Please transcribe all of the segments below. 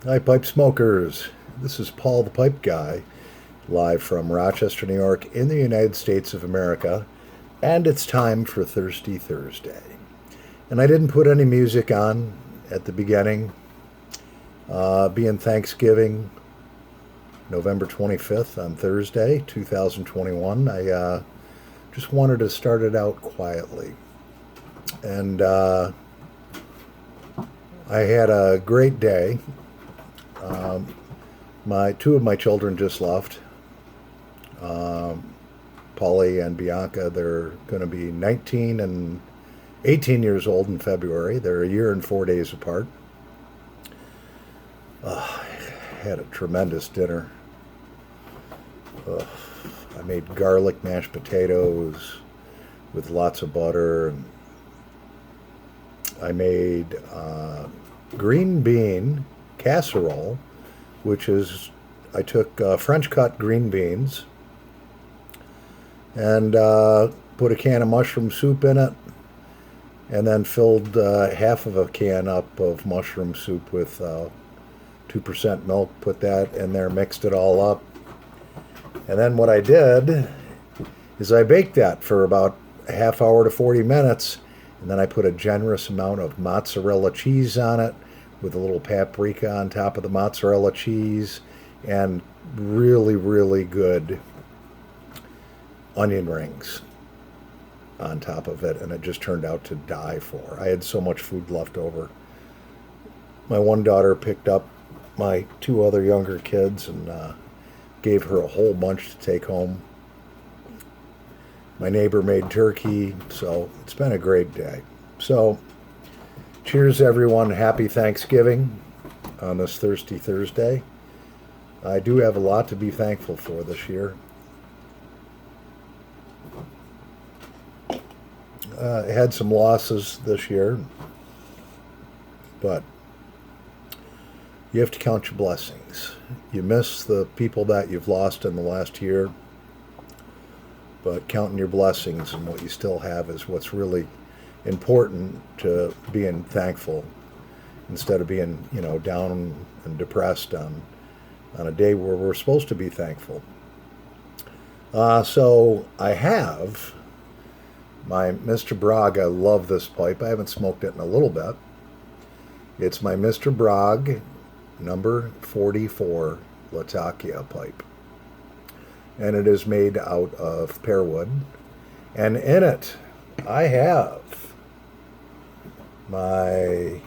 Hi, pipe smokers. This is Paul the Pipe Guy, live from Rochester, New York, in the United States of America, and it's time for Thirsty Thursday. And I didn't put any music on at the beginning. Being Thanksgiving, November 25th on Thursday, 2021, I just wanted to start it out quietly. And I had a great day. Um, my two of my children just left. Polly and Bianca, they're going to be 19 and 18 years old in February. They're a year and 4 days apart. I had a tremendous dinner. Ugh. I made garlic mashed potatoes with lots of butter, and I made green bean casserole, which is I took French cut green beans and put a can of mushroom soup in it, and then filled half of a can up of mushroom soup with 2% milk, put that in there, mixed it all up. And then what I did is I baked that for about a half hour to 40 minutes, and then I put a generous amount of mozzarella cheese on it with a little paprika on top of the mozzarella cheese and really, really good onion rings on top of it, and it just turned out to die for. I had so much food left over. My one daughter picked up my two other younger kids and gave her a whole bunch to take home. My neighbor made turkey, so it's been a great day. So, cheers, everyone. Happy Thanksgiving on this Thirsty Thursday. I do have a lot to be thankful for this year. I had some losses this year, but you have to count your blessings. You miss the people that you've lost in the last year, but counting your blessings and what you still have is what's really important to being thankful instead of being, down and depressed on a day where we're supposed to be thankful. So I have my Mr. Bragg. I love this pipe. I haven't smoked it in a little bit. It's my Mr. Bragg number 44 Latakia pipe. And it is made out of pear wood. And in it, I have my.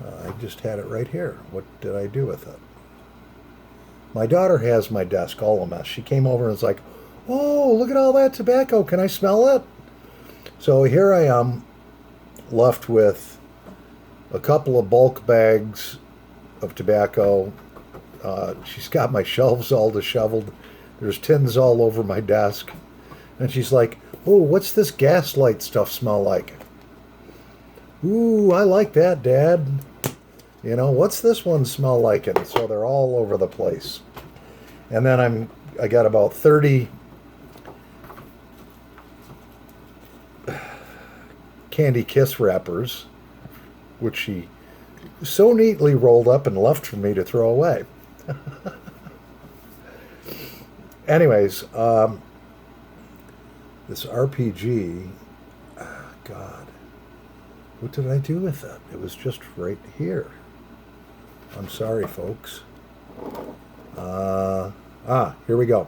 I just had it right here. What did I do with it? My daughter has my desk all a mess. She came over and was like, "Oh, look at all that tobacco. Can I smell it?" So here I am, left with a couple of bulk bags of tobacco. She's got my shelves all disheveled. There's tins all over my desk. And she's like, "Oh, what's this gaslight stuff smell like?" "Ooh, I like that, Dad. What's this one smell like?" And so they're all over the place. And then I got about 30 Candy Kiss wrappers, which she so neatly rolled up and left for me to throw away. Anyways, this RPG, God, what did I do with it? It was just right here. I'm sorry, folks. Here we go.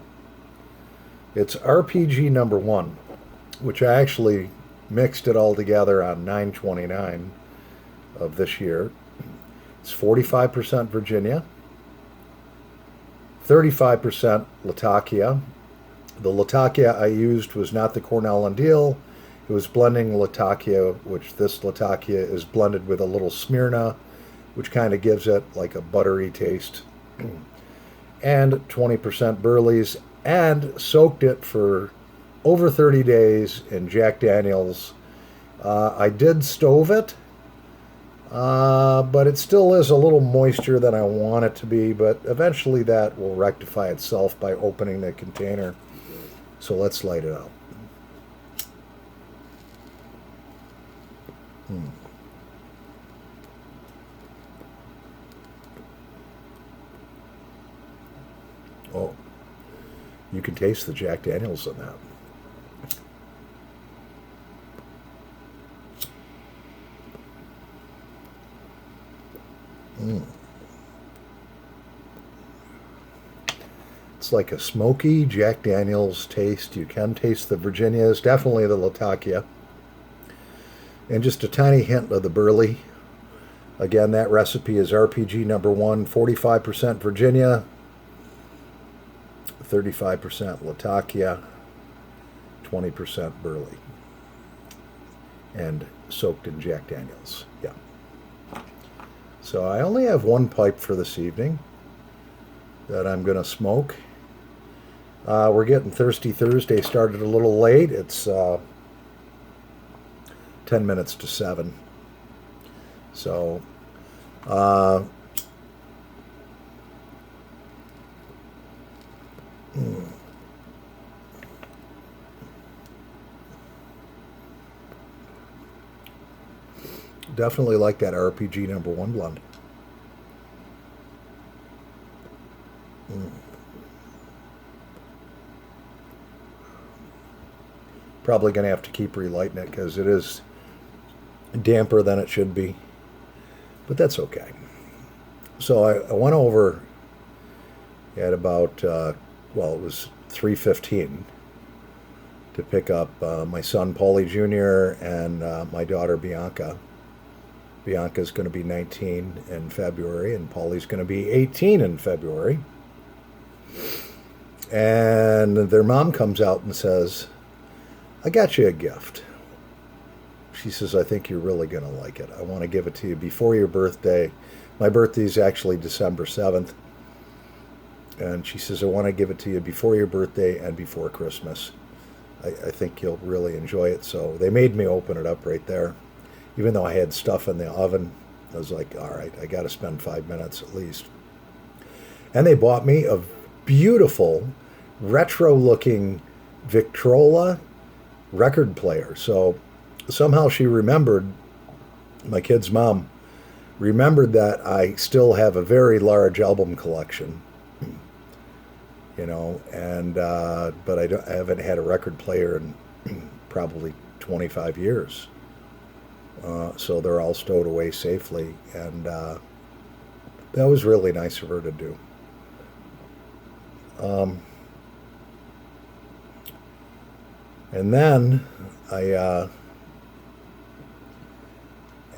It's RPG number one, which I actually mixed it all together on 9/29 of this year. It's 45% Virginia, 35% Latakia. The Latakia I used was not the Cornell and Deal. It was blending Latakia, which this Latakia is blended with a little Smyrna, which kind of gives it like a buttery taste. And 20% Burley's, and soaked it for over 30 days in Jack Daniels. I did stove it, but it still is a little moister than I want it to be, but eventually that will rectify itself by opening the container. So let's light it up. Oh, you can taste the Jack Daniels in that. Mm. It's like a smoky Jack Daniels taste. You can taste the Virginias, definitely the Latakia, and just a tiny hint of the burley. Again, that recipe is RPG number 1, 45% Virginia, 35% Latakia, 20% burley, and soaked in Jack Daniels. Yeah. So I only have one pipe for this evening that I'm going to smoke. We're getting Thirsty Thursday started a little late. It's 10 minutes to 7. So, definitely like that RPG number 1 blend. Probably going to have to keep relighting it because it is damper than it should be. But that's okay. So I went over at about, well, it was 3:15 to pick up my son Paulie Jr. and my daughter Bianca. Bianca's going to be 19 in February, and Paulie's going to be 18 in February. And their mom comes out and says, I got you a gift. She says, I think you're really going to like it. I want to give it to you before your birthday. My birthday is actually December 7th. And she says, I want to give it to you before your birthday and before Christmas. I think you'll really enjoy it. So they made me open it up right there. Even though I had stuff in the oven, I was like, all right, I got to spend 5 minutes at least. And they bought me a beautiful, retro-looking Victrola record player. So somehow she remembered, my kid's mom remembered that I still have a very large album collection, you know, and but I haven't had a record player in probably 25 years. So they're all stowed away safely, and that was really nice of her to do. And then I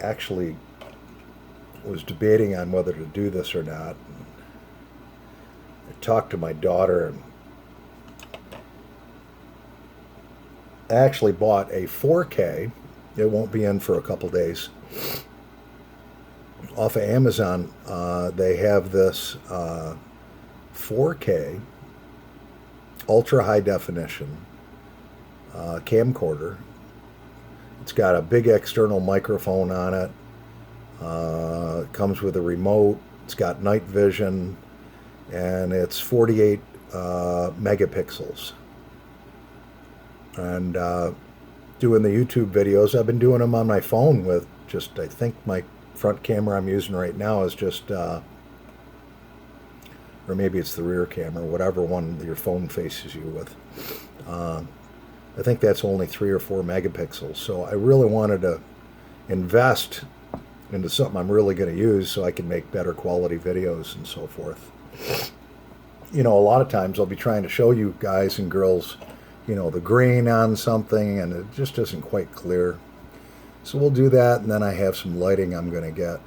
actually was debating on whether to do this or not. I talked to my daughter, and I actually bought a 4K. It won't be in for a couple days. Off of Amazon, they have this 4K ultra high definition camcorder. It's got a big external microphone on it. It comes with a remote. It's got night vision, and it's 48 megapixels. And doing the YouTube videos, I've been doing them on my phone with just, I think my front camera I'm using right now is just, or maybe it's the rear camera, whatever one your phone faces you with. I think that's only 3 or 4 megapixels. So I really wanted to invest into something I'm really going to use so I can make better quality videos and so forth. You know, a lot of times I'll be trying to show you guys and girls, you know, the grain on something, and it just isn't quite clear. So we'll do that, and then I have some lighting I'm going to get.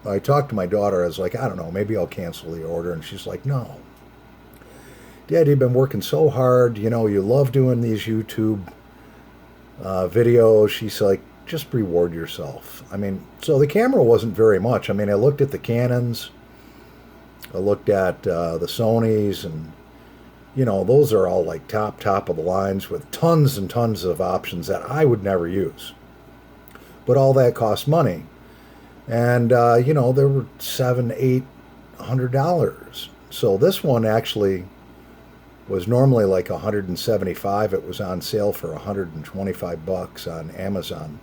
I talked to my daughter. I was like, I don't know, maybe I'll cancel the order. And she's like, no. Dad, you've been working so hard. You know, you love doing these YouTube videos. She's like, just reward yourself. I mean, so the camera wasn't very much. I mean, I looked at the Canons. I looked at the Sonys, and, you know, those are all like top of the lines with tons and tons of options that I would never use. But all that costs money. And, you know, there were $700-800. So this one actually was normally like $175. It was on sale for $125 on Amazon.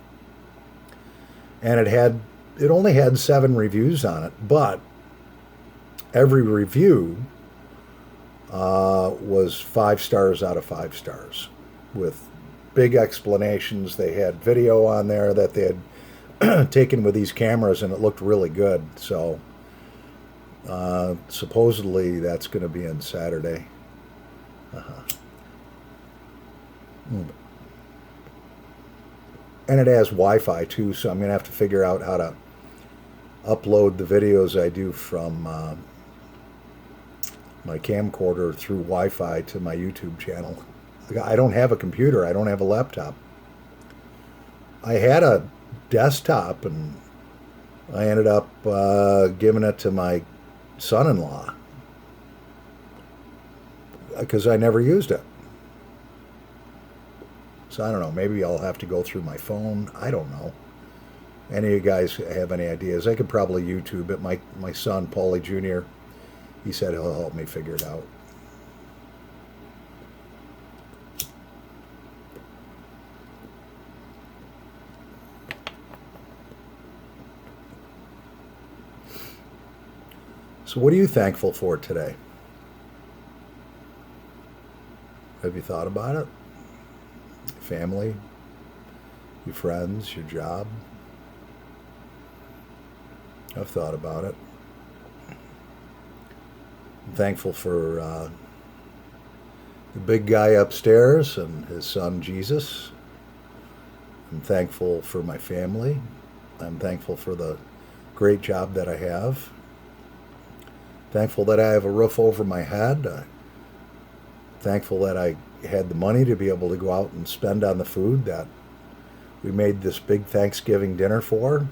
and it only had 7 reviews on it, but every review was 5 stars out of 5 stars with big explanations. They had video on there that they had taken with these cameras, and it looked really good. So supposedly that's going to be on Saturday. And it has Wi-Fi too, so I'm going to have to figure out how to upload the videos I do from my camcorder through Wi-Fi to my YouTube channel. I don't have a computer. I don't have a laptop. I had a desktop, and I ended up giving it to my son-in-law because I never used it. So I don't know. Maybe I'll have to go through my phone. I don't know. Any of you guys have any ideas? I could probably YouTube it. My son, Paulie Jr., he said he'll help me figure it out. So what are you thankful for today? Have you thought about it? Family, your friends, your job? I've thought about it. I'm thankful for the big guy upstairs and his son Jesus. I'm thankful for my family. I'm thankful for the great job that I have. Thankful that I have a roof over my head. Thankful that I had the money to be able to go out and spend on the food that we made this big Thanksgiving dinner for.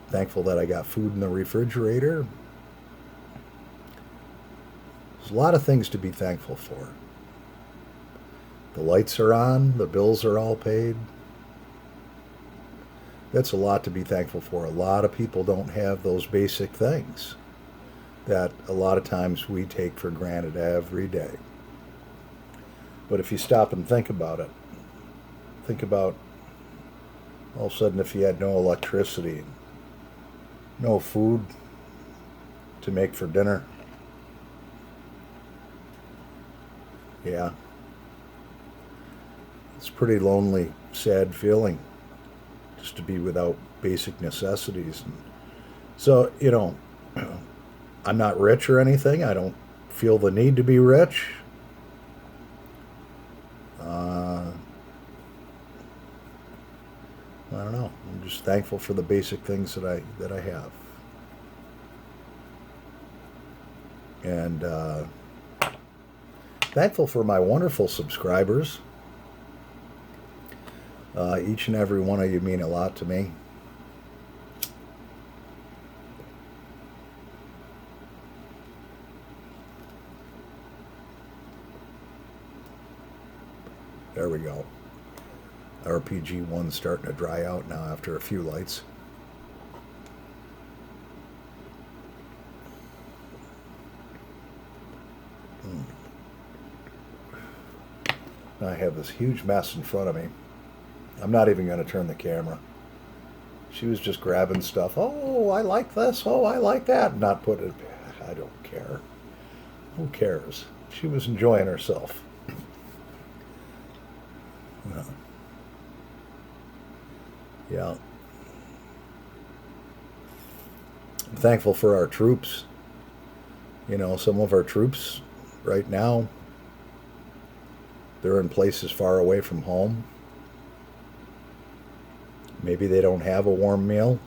Thankful that I got food in the refrigerator. There's a lot of things to be thankful for. The lights are on, the bills are all paid. That's a lot to be thankful for. A lot of people don't have those basic things that a lot of times we take for granted every day. But if you stop and think about it, think about all of a sudden if you had no electricity, no food to make for dinner. Yeah. It's a pretty lonely, sad feeling just to be without basic necessities. And so, I'm not rich or anything. I don't feel the need to be rich. I don't know. I'm just thankful for the basic things that I have. And thankful for my wonderful subscribers. Each and every one of you mean a lot to me. There we go. RPG 1's starting to dry out now after a few lights. I have this huge mess in front of me. I'm not even going to turn the camera. She was just grabbing stuff. Oh, I like this. Oh, I like that. Not putting it back. I don't care. Who cares? She was enjoying herself. Yeah. I'm thankful for our troops. Some of our troops right now, they're in places far away from home. Maybe they don't have a warm meal.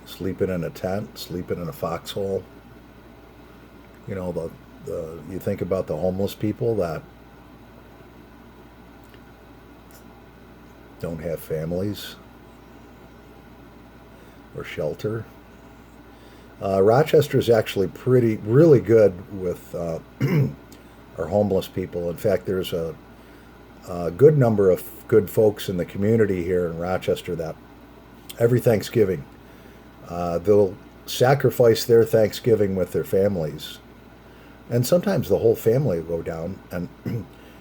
Sleeping in a tent, sleeping in a foxhole. You think about the homeless people that don't have families or shelter. Rochester is actually really good with our homeless people. In fact, there's a good number of good folks in the community here in Rochester that every Thanksgiving they'll sacrifice their Thanksgiving with their families, and sometimes the whole family will go down and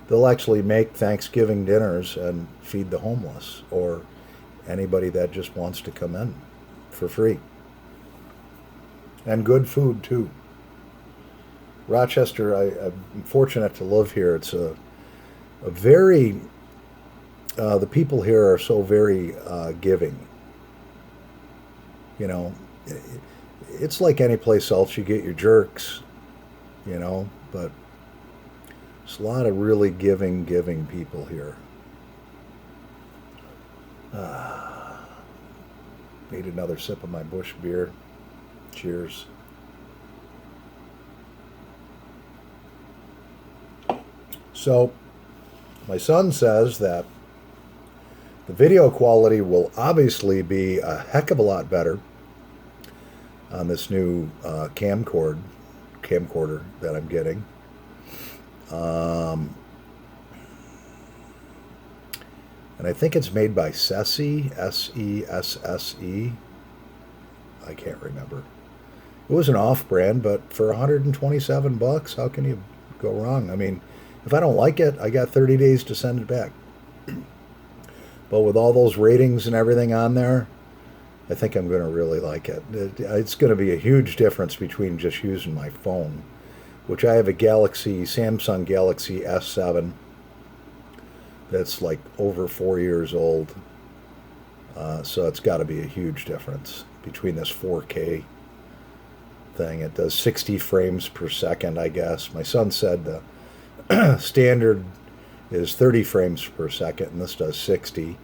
they'll actually make Thanksgiving dinners and feed the homeless or anybody that just wants to come in for free. And good food too. Rochester, I'm fortunate to live here. It's a very, the people here are so very giving. You know, it's like any place else. You get your jerks, but there's a lot of really giving people here. Need another sip of my Busch beer. Cheers. So, my son says that the video quality will obviously be a heck of a lot better on this new camcorder that I'm getting. And I think it's made by Sesse, Sesse. I can't remember. It was an off-brand, but for $127, how can you go wrong? I mean, if I don't like it, I got 30 days to send it back. But with all those ratings and everything on there, I think I'm going to really like it. It's going to be a huge difference between just using my phone, which I have a Samsung Galaxy S7 that's like over 4 years old. So it's got to be a huge difference between this 4K thing. It does 60 frames per second, I guess. My son said the standard is 30 frames per second, and this does 60.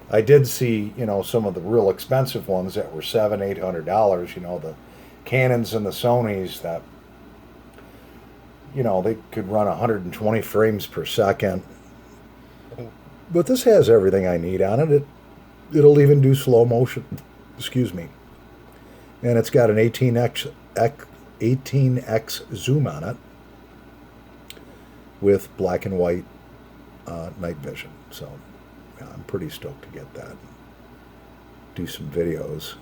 I did see, some of the real expensive ones that were $700-800. The Canons and the Sonys that, they could run 120 frames per second. But this has everything I need on it. It'll even do slow motion. Excuse me. And it's got an 18x zoom on it with black and white night vision. So yeah, I'm pretty stoked to get that. Do some videos.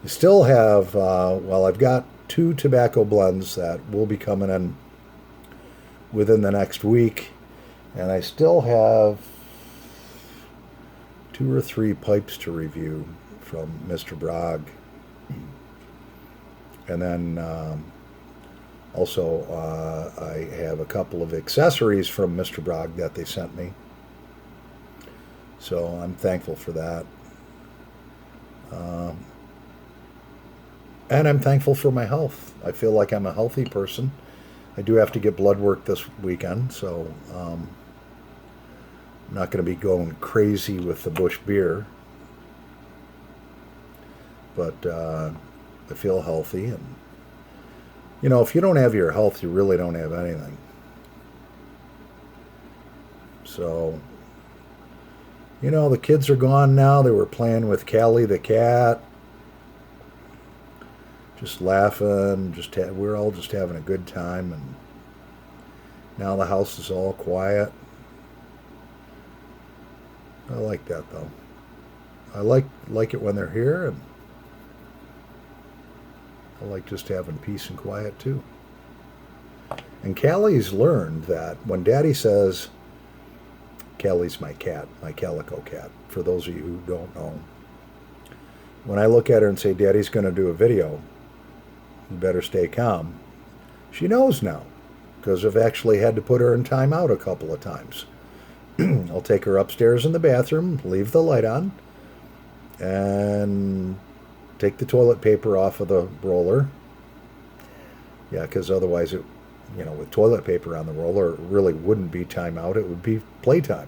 I still have, I've got 2 tobacco blends that will be coming in within the next week. And I still have 2 or 3 pipes to review from Mr. Bragg. And then also I have a couple of accessories from Mr. Bragg that they sent me. So I'm thankful for that. And I'm thankful for my health. I feel like I'm a healthy person. I do have to get blood work this weekend, so I'm not going to be going crazy with the Busch beer. But I feel healthy. And, if you don't have your health, you really don't have anything. So, the kids are gone now. They were playing with Callie the cat. Just laughing. We're all just having a good time. And now the house is all quiet. I like that, though. I like it when they're here, and I like just having peace and quiet, too. And Callie's learned that when Daddy says, Callie's my cat, my calico cat, for those of you who don't know. When I look at her and say, Daddy's going to do a video, you better stay calm, she knows now, because I've actually had to put her in timeout a couple of times. I'll take her upstairs in the bathroom, leave the light on, and take the toilet paper off of the roller. Yeah, because otherwise, with toilet paper on the roller, it really wouldn't be timeout. It would be playtime.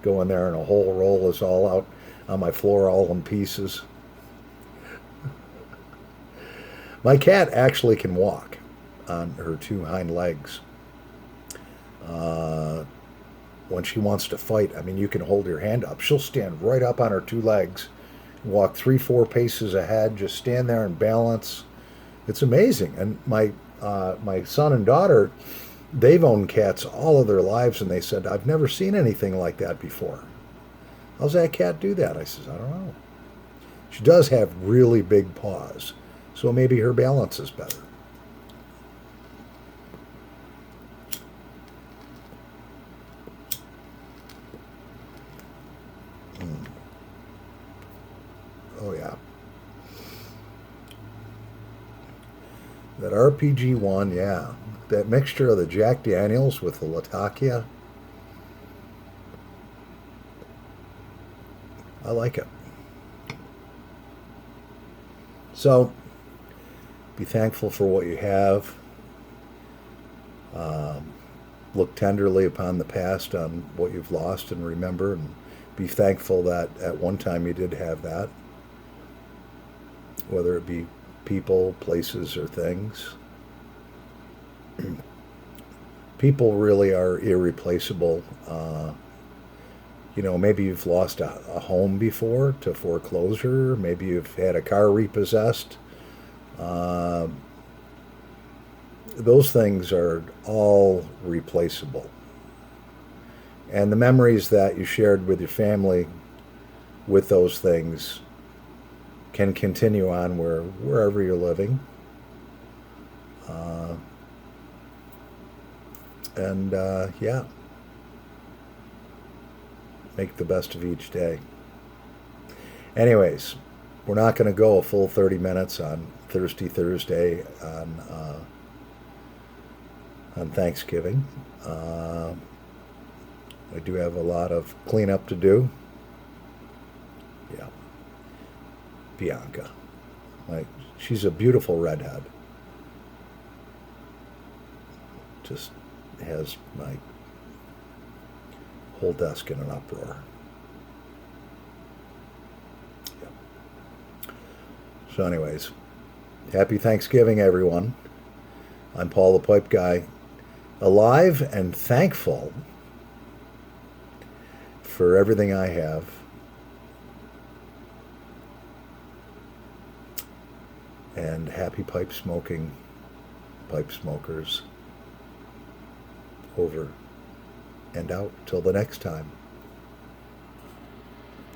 Go in there and a whole roll is all out on my floor, all in pieces. My cat actually can walk on her 2 hind legs. When she wants to fight, you can hold your hand up. She'll stand right up on her 2 legs, walk 3-4 paces ahead, just stand there and balance. It's amazing. And my son and daughter, they've owned cats all of their lives, and they said, I've never seen anything like that before. How's that cat do that? I says, I don't know. She does have really big paws. So maybe her balance is better. Mm. Oh, yeah. That RPG one, yeah. That mixture of the Jack Daniels with the Latakia, I like it. So, be thankful for what you have. Um, look tenderly upon the past, on what you've lost, and remember, and be thankful that at one time you did have that, whether it be people, places, or things. People really are irreplaceable. Maybe you've lost a home before to foreclosure. Maybe you've had a car repossessed. Uh, those things are all replaceable. And the memories that you shared with your family with those things can continue on wherever you're living. Uh, yeah, make the best of each day. Anyways, we're not going to go a full 30 minutes on Thirsty Thursday on Thanksgiving. I do have a lot of cleanup to do. Yeah, Bianca. She's a beautiful redhead. Just has my whole desk in an uproar. Yeah. So anyways, happy Thanksgiving, everyone. I'm Paul the Pipe Guy, alive and thankful for everything I have. And happy pipe smoking, pipe smokers. Over and out till the next time.